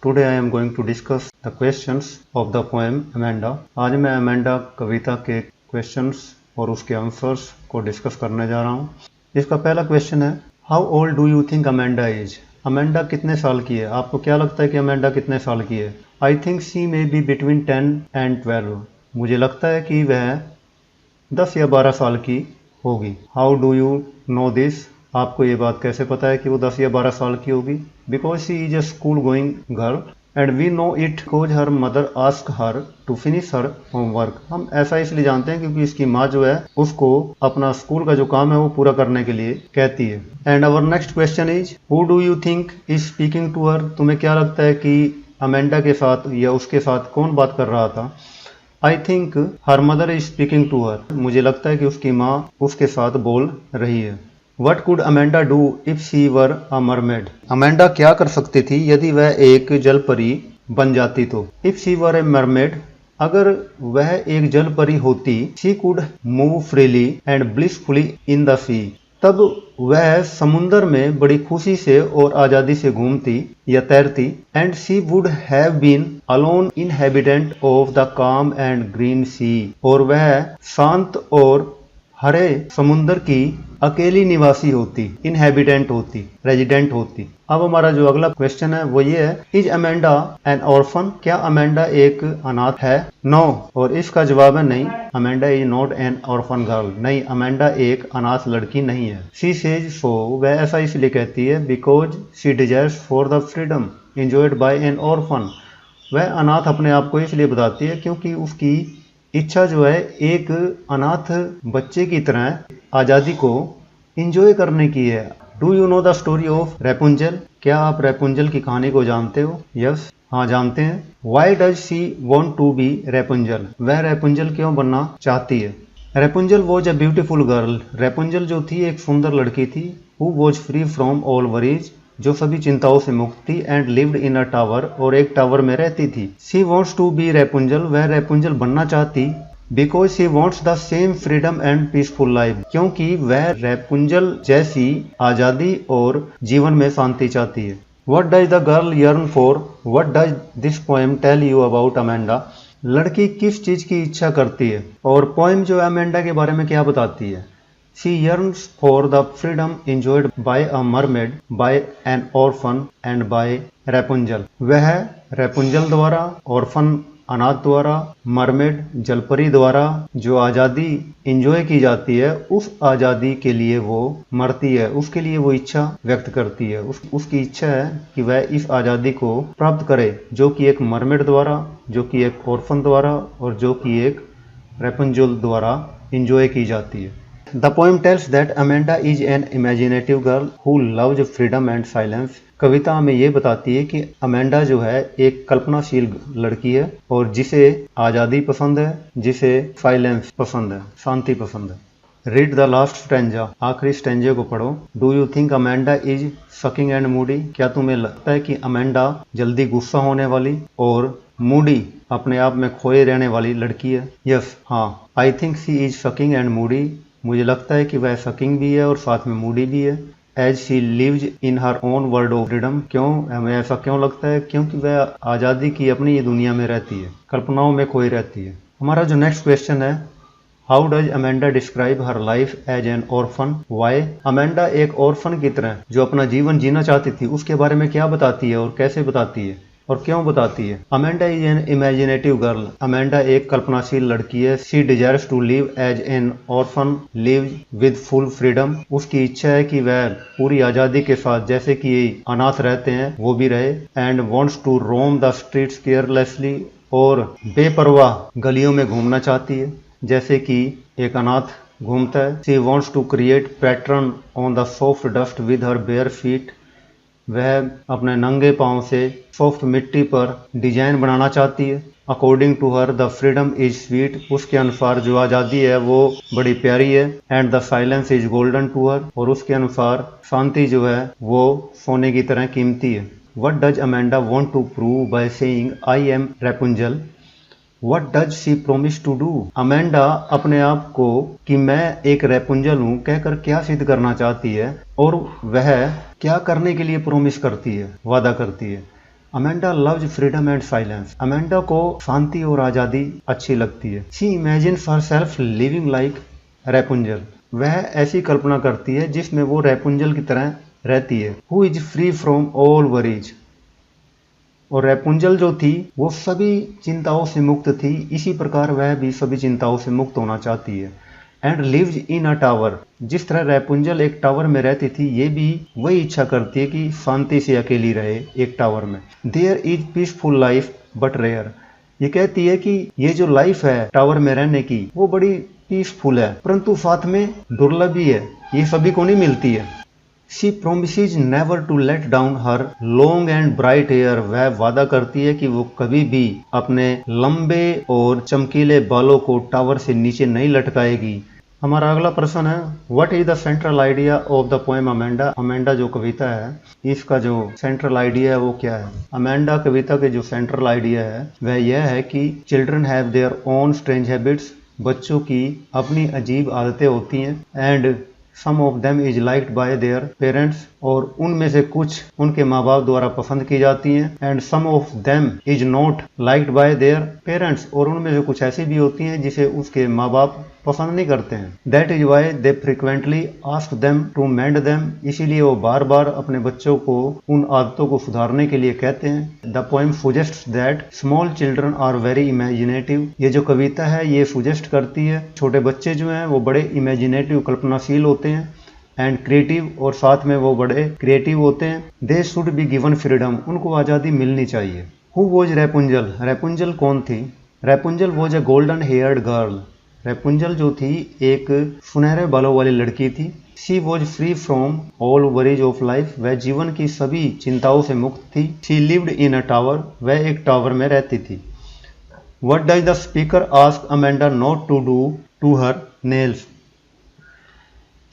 Today I am going to discuss the questions of the poem Amanda. आज मैं Amanda कविता के questions और उसके आंसर्स को डिस्कस करने जा रहा हूँ। इसका पहला क्वेश्चन है, how old do you think Amanda is? Amanda कितने साल की है? आपको क्या लगता है कि अमेंडा कितने साल की है? I think she may be between 10 and 12। मुझे लगता है कि वह 10 या 12 साल की होगी। How do you know this? आपको ये बात कैसे पता है कि वो 10 या 12 साल की होगी? Because she is a school going girl and we know it because her mother ask her to finish her homework. हम ऐसा इसलिए जानते हैं क्योंकि इसकी माँ जो है उसको अपना स्कूल का जो काम है वो पूरा करने के लिए कहती है। And our next question is, who do you think is speaking to her? तुम्हें क्या लगता है कि अमेंडा के साथ या उसके साथ कौन बात कर रहा था? I think her mother is speaking to her. मुझे लगता है कि उसकी माँ उसके साथ बोल रही है। What could Amanda do if she were a mermaid? Amanda क्या कर सकती थी यदि वह एक जलपरी बन जाती तो? If she were a mermaid, अगर वह एक जलपरी होती, she could move freely and blissfully in the sea, तब वह समुंदर में बड़ी खुशी से और आजादी से घूमती या तैरती। And she would have been alone inhabitant of the calm and green sea, और वह शांत और हरे समुंदर की अकेली निवासी होती, इनहेबिटेंट होती, रेजिडेंट होती। अब हमारा जो अगला क्वेश्चन है वो ये है, इज अमेंडा एन ऑर्फन? क्या अमेंडा एक अनाथ है? नो। और इसका जवाब है नहीं, Amanda is not an orphan girl. नहीं, अमेंडा एक अनाथ लड़की नहीं है। शी सेज सो, वह ऐसा इसलिए कहती है because she desires for the freedom enjoyed by an orphan. वह अनाथ अपने आप को इसलिए बताती है क्योंकि उसकी इच्छा जो है एक अनाथ बच्चे की तरह आज़ादी को इंजॉय करने की है। Do you know the story of Rapunzel? क्या आप रेपुंजल की कहानी को जानते हो? यस, हाँ जानते हैं। Why does she want to be Rapunzel? वह रेपुंजल क्यों बनना चाहती है? Rapunzel was a beautiful girl. Rapunzel जो थी एक सुंदर लड़की थी। Who was free from all worries, जो सभी चिंताओं से मुक्त थी। And lived in a tower, और एक टावर में रहती थी। She wants to be Rapunzel, वह रेपुंजल बनना चाहती because she wants the same freedom and peaceful life, क्योंकि वह रेपुंजल जैसी आजादी और जीवन में शांति चाहती है। What does the girl yearn for? What does this poem tell you about Amanda? लड़की किस चीज की इच्छा करती है? और पोएम जो अमेंडा के बारे में क्या बताती है? She yearns for the freedom enjoyed by a mermaid, by an orphan and by Rapunzel. वह रेपुंजल द्वारा, ऑर्फन अनाथ द्वारा, मरमेड जलपरी द्वारा जो आज़ादी इंजॉय की जाती है, उस आज़ादी के लिए वो मरती है, उसके लिए वो इच्छा व्यक्त करती है। उसकी इच्छा है कि वह इस आज़ादी को प्राप्त करे जो कि एक मरमेड द्वारा, जो कि एक ऑर्फन द्वारा और जो कि एक रेपुंजल द्वारा इंजॉय की जाती है। The poem tells that Amanda is an imaginative girl who loves freedom and silence. कविता हमें ये बताती है कि अमेंडा जो है एक कल्पनाशील लड़की है और जिसे आज़ादी पसंद है, जिसे साइलेंस पसंद है, शांति पसंद है। रीड द लास्ट स्टैंजा, आखिरी स्टैंजे को पढ़ो। Do you think Amanda is sucking and Moody? क्या तुम्हें लगता है कि अमेंडा जल्दी गुस्सा होने वाली और मूडी अपने आप में खोए रहने वाली लड़की है? यस, हाँ। I think she is sucking and Moody. मुझे लगता है कि वह सकिंग भी है और साथ में मूडी भी है। As she lives in her own world of freedom. क्यों हमें ऐसा क्यों लगता है? क्योंकि वह आज़ादी की अपनी ये दुनिया में रहती है, कल्पनाओं में खोई रहती है। हमारा जो नेक्स्ट क्वेश्चन है, how does Amanda describe her life as an orphan? Why? Amanda एक ऑर्फन की तरह जो अपना जीवन जीना चाहती थी, उसके बारे में क्या बताती है और कैसे बताती है और क्यों बताती है? Amanda is an imaginative girl. Amanda एक कल्पनाशील लड़की है। She desires to live as an orphan, live with full freedom. उसकी इच्छा है कि वह पूरी आज़ादी के साथ जैसे कि अनाथ रहते हैं वो भी रहे। And wants to roam the streets carelessly, और बेपरवाह गलियों में घूमना चाहती है जैसे कि एक अनाथ घूमता है। She wants to create pattern on the soft dust with her bare feet. वह अपने नंगे पांव से सॉफ्ट मिट्टी पर डिजाइन बनाना चाहती है। According to her the freedom is sweet. उसके अनुसार जो आज़ादी है वो बड़ी प्यारी है। And the silence is golden to her. और उसके अनुसार शांति जो है वो सोने की तरह कीमती है। What does Amanda want to prove by saying I am Rapunzel? What does she promise to do? Amanda अपने आप को कि मैं एक रेपुंजल हूं कहकर क्या सिद्ध करना चाहती है और वह क्या करने के लिए प्रोमिस करती है, वादा करती है? Amanda loves freedom and silence. Amanda को शांति और आज़ादी अच्छी लगती है। She imagines herself living like Rapunzel. वह ऐसी कल्पना करती है जिसमें वो रेपुंजल की तरह रहती है। Who is free from all worries. और रेपुंजल जो थी वो सभी चिंताओं से मुक्त थी, इसी प्रकार वह भी सभी चिंताओं से मुक्त होना चाहती है। And lives in a tower. जिस तरह रेपुंजल एक टावर में रहती थी, ये भी वही इच्छा करती है कि शांति से अकेली रहे एक टावर में। There is peaceful life but rare. ये कहती है कि ये जो लाइफ है टावर में रहने की वो बड़ी पीसफुल है, परंतु साथ में दुर्लभ भी है, ये सभी को नहीं मिलती है। She promises never to let down her long and bright hair. वह वादा करती है कि वो कभी भी अपने लंबे और चमकीले बालों को टावर से नीचे नहीं लटकाएगी। हमारा अगला प्रश्न है, what is the central idea of the poem Amanda. Amanda जो कविता है इसका जो सेंट्रल आइडिया है वो क्या है। अमेंडा कविता के जो सेंट्रल आइडिया है वह यह है कि children have their own strange habits. बच्चों की अपनी अजीब आदतें होती हैं। And some of them is liked by their parents. और उनमें से कुछ उनके माँ बाप द्वारा पसंद की जाती हैं। And some of them is not liked by their parents. और उनमें से कुछ ऐसी भी होती हैं जिसे उसके माँ बाप पसंद नहीं करते हैं। That is why they frequently ask them to mend them. इसीलिए वो बार बार अपने बच्चों को उन आदतों को सुधारने के लिए कहते हैं। The poem suggests that small children are very imaginative. ये जो कविता है ये सुजेस्ट करती है छोटे बच्चे जो हैं वो बड़े इमेजिनेटिव कल्पनाशील होते हैं। एंड क्रिएटिव, और साथ में वो बड़े क्रिएटिव होते हैं। They should be given freedom. उनको आज़ादी मिलनी चाहिए। Who was Rapunzel. रेपुंजल कौन थी। Rapunzel was a golden haired girl. Rapunzel जो थी एक सुनहरे बालों वाली लड़की थी। She was free from all worries of life. वह जीवन की सभी चिंताओं से मुक्त थी। She lived in a tower. वह एक टावर में रहती थी। What does the speaker ask Amanda not to do to her nails.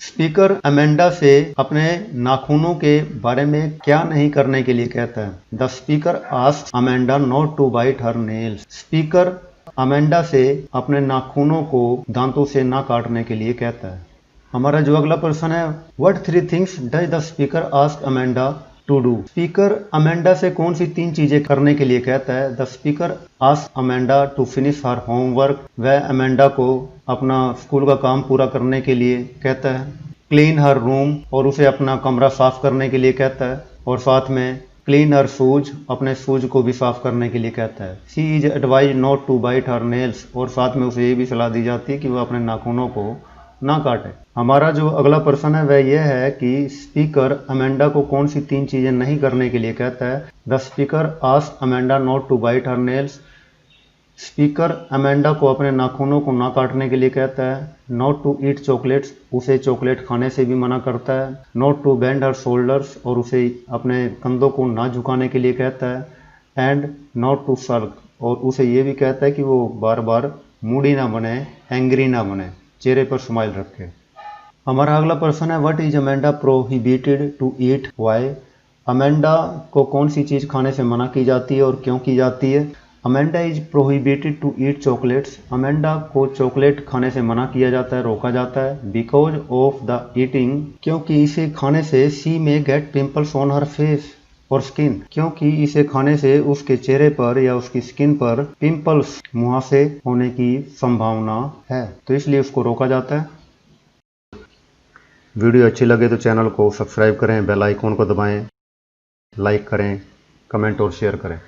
Speaker Amanda से अपने नाखूनों के बारे में क्या नहीं करने के लिए कहता है। The speaker asks Amanda not to bite her nails. Speaker Amanda से अपने नाखूनों को दांतों से ना काटने के लिए कहता है। हमारा जो अगला प्रश्न है, what 3 things does the speaker ask Amanda to do. Speaker Amanda से कौन सी 3 चीजें करने के लिए कहता है। The speaker ask Amanda to finish her homework. वह अमेंडा को अपना स्कूल का काम पूरा करने के लिए कहता है। क्लीन हर रूम, और उसे अपना कमरा साफ करने के लिए कहता है। और साथ में क्लीन हर शूज, अपने शूज को भी साफ करने के लिए कहता है। She is advise not to bite her nails. और साथ में उसे ये भी सलाह दी जाती है कि वह अपने नाखूनों को ना काटे। हमारा जो अगला प्रश्न है वह यह है कि स्पीकर अमेंडा को कौन सी 3 चीजें नहीं करने के लिए कहता है। The speaker ask Amanda not to bite her nails. Speaker Amanda को अपने नाखूनों को ना काटने के लिए कहता है। नॉट टू ईट चॉकलेट्स, उसे चॉकलेट खाने से भी मना करता है। Not to bend her shoulders, और उसे अपने कंधों को ना झुकाने के लिए कहता है। एंड नॉट टू सर्क, और उसे ये भी कहता है कि वो बार बार मूडी ना बने, एंग्री ना बने, चेहरे पर स्माइल रखे। हमारा अगला प्रश्न है, what is Amanda prohibited to eat why. अमेंडा को कौन सी चीज़ खाने से मना की जाती है और क्यों की जाती है। Amanda is prohibited to eat chocolates. Amanda को चॉकलेट खाने से मना किया जाता है, रोका जाता है। बिकॉज ऑफ द ईटिंग, क्योंकि इसे खाने से she may get pimples on her face और स्किन। क्योंकि इसे खाने से उसके चेहरे पर या उसकी स्किन पर पिंपल्स, मुहासे होने की संभावना है, तो इसलिए उसको रोका जाता है। वीडियो अच्छी लगे तो चैनल को सब्सक्राइब करें, बेल आइकॉन को दबाएं, लाइक करें, कमेंट और शेयर करें।